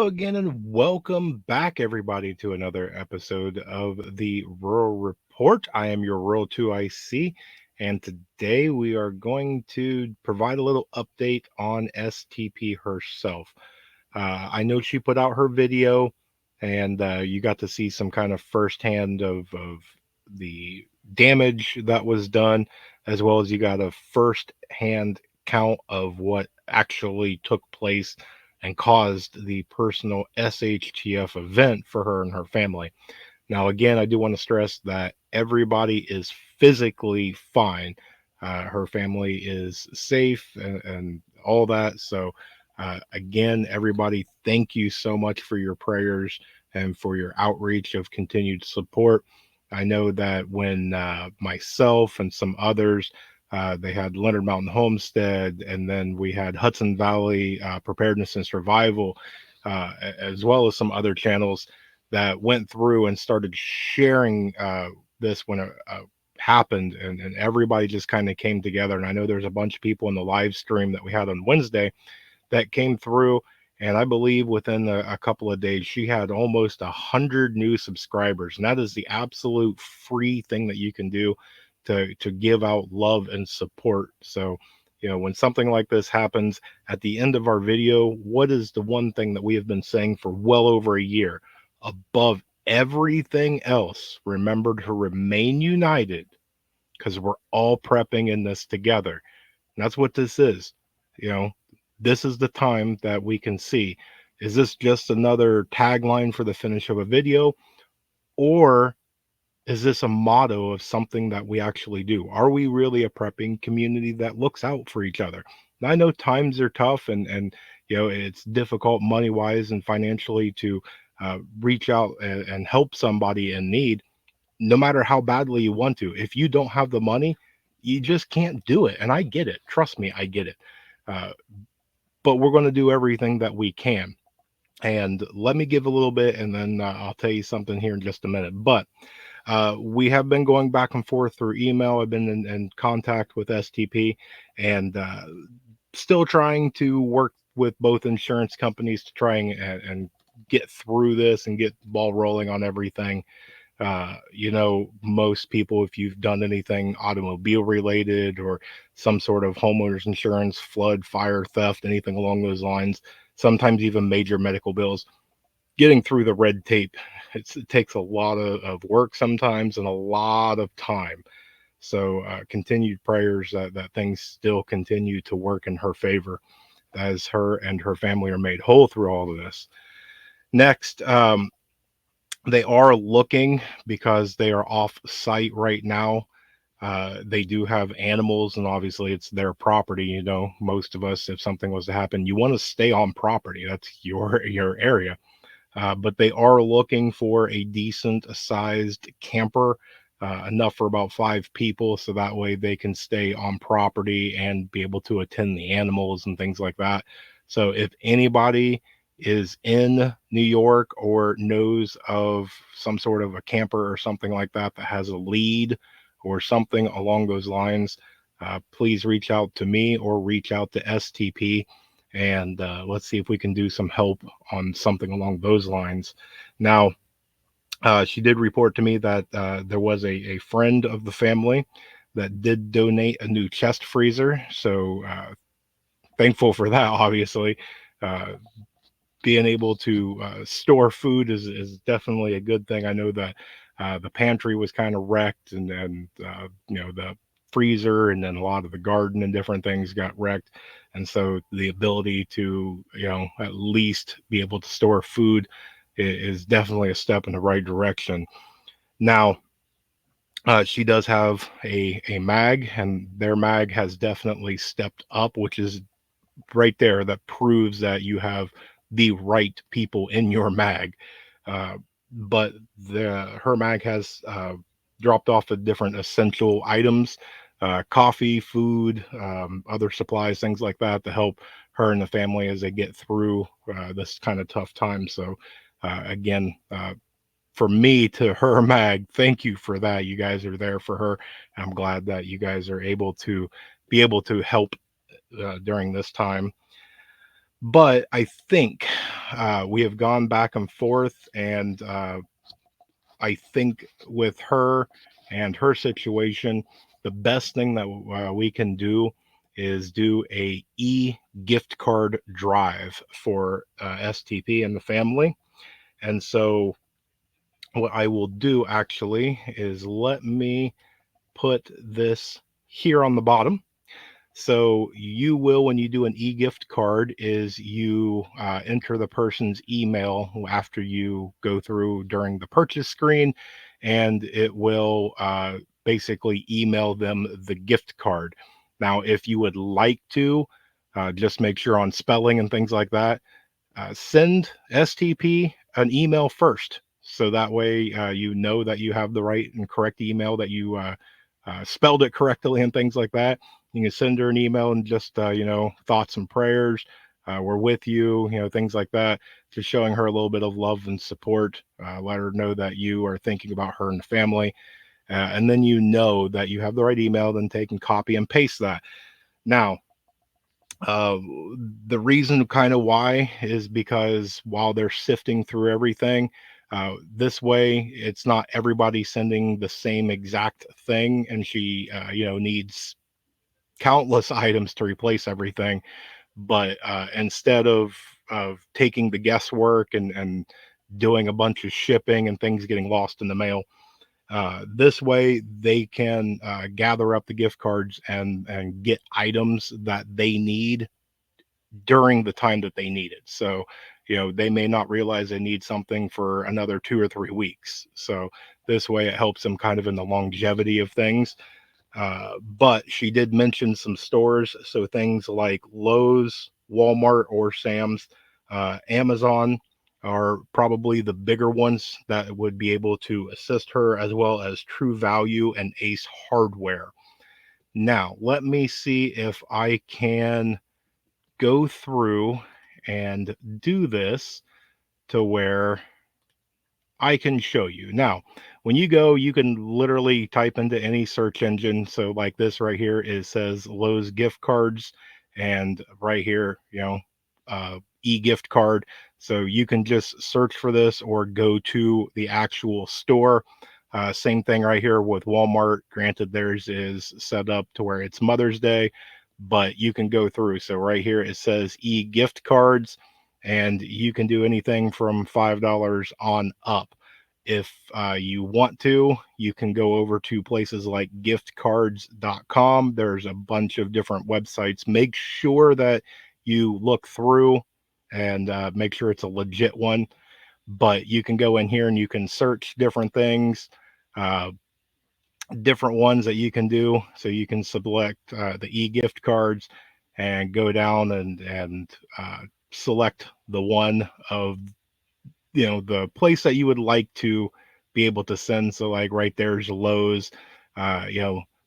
again, and welcome back, everybody, to another episode of the Rural Report. I am your Rural 2IC, and today we are going to provide a little update on STP herself. I know she put out her video, and you got to see some kind of firsthand of the damage that was done, as well as you got a first-hand count of what actually took place and caused the personal SHTF event for her and her family. Now, again, I do want to stress that everybody is physically fine. Her family is safe and all that. So, again, everybody, thank you so much for your prayers and for your outreach of continued support. I know that when myself and some others, they had Leonard Mountain Homestead, and then we had Hudson Valley Preparedness and Survival, as well as some other channels that went through and started sharing this when it happened, and everybody just kind of came together. And I know there's a bunch of people in the live stream that we had on Wednesday that came through. And I believe within a couple of days, she had almost 100 new subscribers. And that is the absolute free thing that you can do to give out love and support. So, when something like this happens at the end of our video, what is the one thing that we have been saying for well over a year? Above everything else, remember to remain united because we're all prepping in this together. And that's what this is. You know, this is the time that we can see, is this just another tagline for the finish of a video, or is this a motto of something that we actually do? Are we really a prepping community that looks out for each other? Now, I know times are tough, and it's difficult money wise and financially to reach out and help somebody in need, no matter how badly you want to. If you don't have the money, you just can't do it. And I get it. Trust me, I get it. Uh, but we're going to do everything that we can. And let me give a little bit, and then I'll tell you something here in just a minute. But we have been going back and forth through email. I've been in contact with STP, and still trying to work with both insurance companies to try and get through this and get the ball rolling on everything. Most people, if you've done anything automobile related or some sort of homeowners insurance, flood, fire, theft, anything along those lines, sometimes even major medical bills, getting through the red tape, it takes a lot of work sometimes and a lot of time. So continued prayers that things still continue to work in her favor as her and her family are made whole through all of this. Next, they are looking, because they are off site right now. They do have animals, and obviously it's their property. Most of us, if something was to happen, you want to stay on property. That's your area. But they are looking for a decent sized camper, enough for about 5 people, so that way they can stay on property and be able to attend the animals and things like that. So if anybody is in New York or knows of some sort of a camper or something like that that has a lead or something along those lines, please reach out to me or reach out to STP, and let's see if we can do some help on something along those lines. Now, she did report to me that there was a friend of the family that did donate a new chest freezer. So thankful for that, obviously. Uh, Being able to store food is definitely a good thing. I know that the pantry was kind of wrecked, and the freezer, and then a lot of the garden and different things got wrecked. And so the ability to at least be able to store food is definitely a step in the right direction. Now, she does have a mag, and their mag has definitely stepped up, which is right there. That proves that you have the right people in your mag. Uh, but her mag has dropped off the different essential items, coffee, food, other supplies, things like that, to help her and the family as they get through this kind of tough time. So again, for me to her mag, thank you for that. You guys are there for her. I'm glad that you guys are able to help during this time. But I think we have gone back and forth, and I think with her and her situation, the best thing that we can do is do a gift card drive for STP and the family. And so what I will do actually is let me put this here on the bottom. So you will, when you do an e-gift card, is you enter the person's email after you go through during the purchase screen, and it will basically email them the gift card. Now, if you would like to, just make sure on spelling and things like that, send STP an email first. So that way you know that you have the right and correct email, that you spelled it correctly and things like that. You can send her an email and just, thoughts and prayers. We're with you, things like that. Just showing her a little bit of love and support. Let her know that you are thinking about her and the family. And then you know that you have the right email, then take and copy and paste that. Now, uh, the reason kind of why is because while they're sifting through everything, this way it's not everybody sending the same exact thing, and she, needs countless items to replace everything. But instead of taking the guesswork and doing a bunch of shipping and things getting lost in the mail, this way they can gather up the gift cards and get items that they need during the time that they need it. So, they may not realize they need something for another 2 or 3 weeks. So this way it helps them kind of in the longevity of things. But she did mention some stores. So things like Lowe's, Walmart, or Sam's, Amazon are probably the bigger ones that would be able to assist her, as well as True Value and Ace Hardware. Now, let me see if I can go through and do this to where I can show you. Now, when you go, you can literally type into any search engine. So, like this right here, it says Lowe's gift cards, and right here, e-gift card. So you can just search for this or go to the actual store. Same thing right here with Walmart. Granted, theirs is set up to where it's Mother's Day, but you can go through. So right here, it says e-gift cards, and you can do anything from $5 on up. If you want to, you can go over to places like giftcards.com. There's a bunch of different websites. Make sure that you look through and make sure it's a legit one. But you can go in here and you can search different things, uh, different ones that you can do. So you can select the e-gift cards and go down and select the one of the place that you would like to be able to send. So like right there's Lowe's,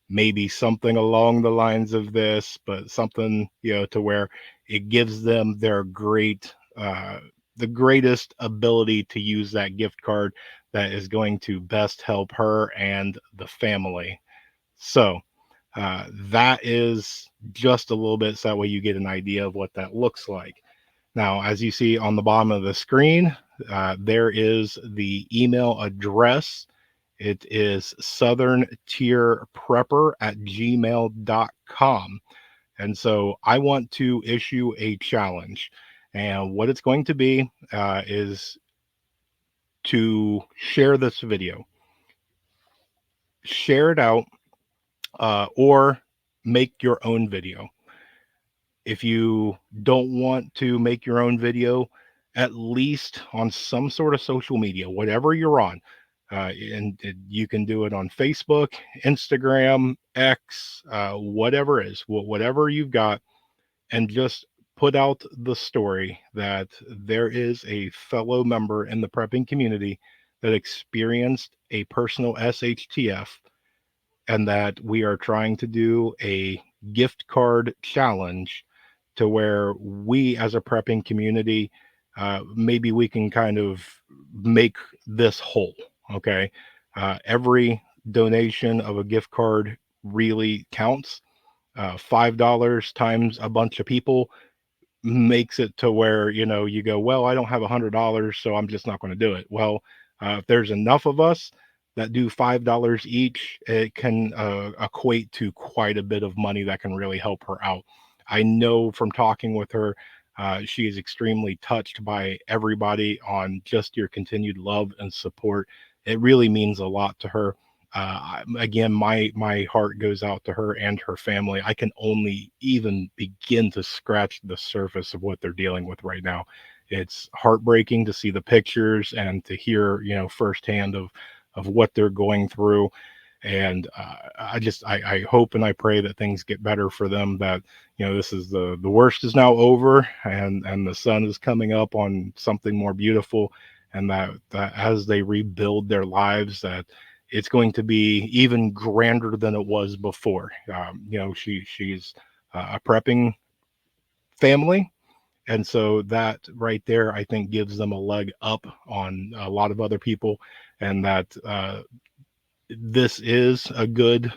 maybe something along the lines of this, but something to where it gives them the greatest ability to use that gift card that is going to best help her and the family. So that is just a little bit, so that way you get an idea of what that looks like. Now, as you see on the bottom of the screen, there is the email address. It is southerntierprepper@gmail.com. And so I want to issue a challenge. And what it's going to be is to share this video, share it out, or make your own video. If you don't want to make your own video, at least on some sort of social media, whatever you're on, and you can do it on Facebook, Instagram, X, whatever it is, whatever you've got, and just put out the story that there is a fellow member in the prepping community that experienced a personal SHTF, and that we are trying to do a gift card challenge to where we as a prepping community, maybe we can kind of make this whole. Okay. Every donation of a gift card really counts. $5 times a bunch of people makes it to where, you go, well, I don't have $100, so I'm just not going to do it. Well, if there's enough of us that do $5 each, it can equate to quite a bit of money that can really help her out. I know from talking with her, she is extremely touched by everybody on just your continued love and support. It really means a lot to her. Again, my heart goes out to her and her family. I can only even begin to scratch the surface of what they're dealing with right now. It's heartbreaking to see the pictures and to hear, firsthand of what they're going through. And I hope and I pray that things get better for them. That this is the worst is now over, and the sun is coming up on something more beautiful, and that as they rebuild their lives, that it's going to be even grander than it was before. She's a prepping family, and so that right there, I think, gives them a leg up on a lot of other people, and that this is a good.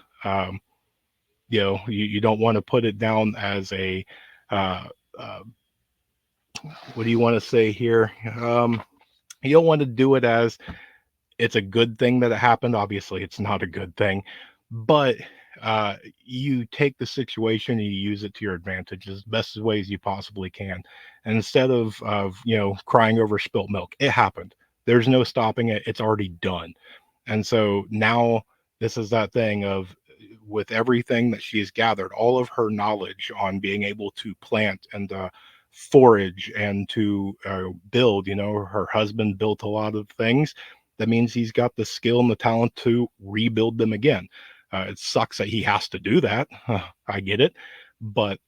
You don't want to put it down as a uh, uh, what do you want to say here? You don't want to do it as it's a good thing that it happened. Obviously, it's not a good thing, but you take the situation and you use it to your advantage as best as ways you possibly can. And instead of crying over spilt milk, it happened. There's no stopping it. It's already done. And so now this is that thing of with everything that she's gathered, all of her knowledge on being able to plant and forage and to build. Her husband built a lot of things. That means he's got the skill and the talent to rebuild them again. It sucks that he has to do that. I get it, but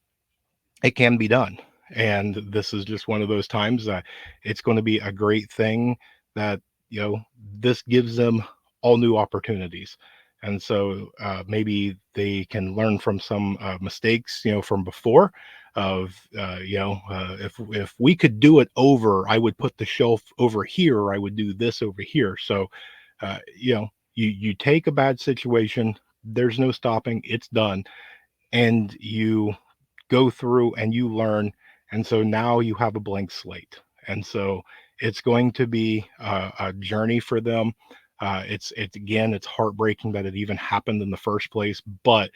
it can be done. And this is just one of those times that it's going to be a great thing that, this gives them all new opportunities. And so maybe they can learn from some mistakes, from before of, if we could do it over, I would put the shelf over here, or I would do this over here. So, you take a bad situation, there's no stopping, it's done. And you go through and you learn, and so now you have a blank slate. And so it's going to be a journey for them. It's again, it's heartbreaking that it even happened in the first place, but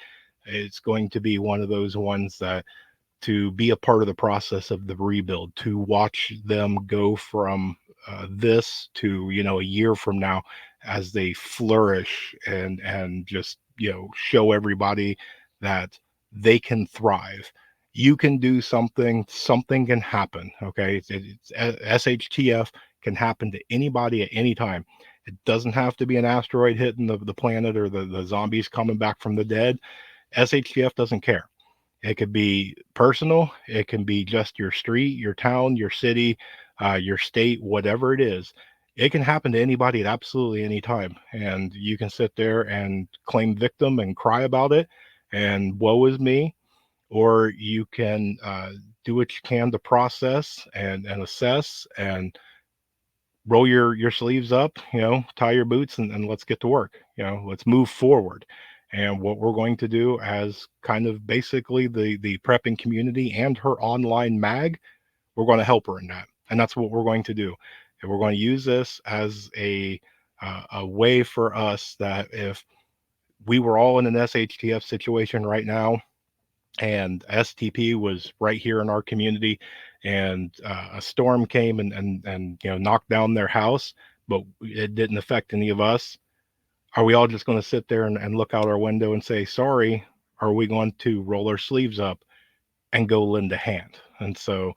it's going to be one of those ones that to be a part of the process of the rebuild, to watch them go from this to a year from now as they flourish and just show everybody that they can thrive. You can do something. Something can happen. Okay, it's SHTF can happen to anybody at any time. It doesn't have to be an asteroid hitting the planet or the zombies coming back from the dead. SHTF doesn't care. It could be personal. It can be just your street, your town, your city, your state, whatever it is. It can happen to anybody at absolutely any time. And you can sit there and claim victim and cry about it and woe is me. Or you can do what you can to process and assess and roll your sleeves up, tie your boots and let's get to work. Let's move forward. And what we're going to do as kind of basically the prepping community and her online mag, we're going to help her in that. And that's what we're going to do. And we're going to use this as a way for us that if we were all in an SHTF situation right now, and STP was right here in our community, and a storm came and knocked down their house, but it didn't affect any of us. Are we all just going to sit there and look out our window and say sorry? Or are we going to roll our sleeves up and go lend a hand? And so,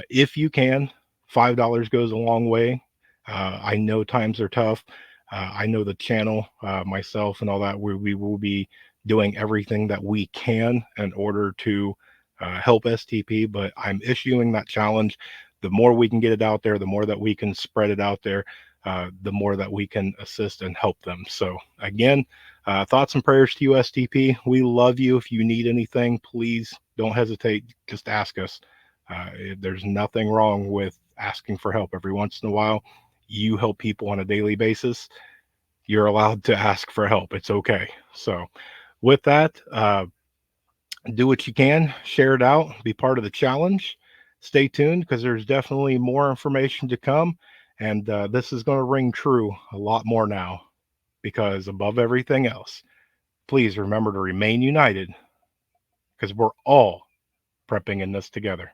if you can, $5 goes a long way. I know times are tough. I know the channel, myself, and all that. We will be doing everything that we can in order to help STP. But I'm issuing that challenge. The more we can get it out there, the more that we can spread it out there, the more that we can assist and help them. So again, thoughts and prayers to you, STP. We love you. If you need anything, please don't hesitate. Just ask us. There's nothing wrong with asking for help. Every once in a while, you help people on a daily basis. You're allowed to ask for help. It's okay. So, with that, do what you can, share it out, be part of the challenge. stay tuned because there's definitely more information to come. And this is going to ring true a lot more now because above everything else, please remember to remain united because we're all prepping in this together.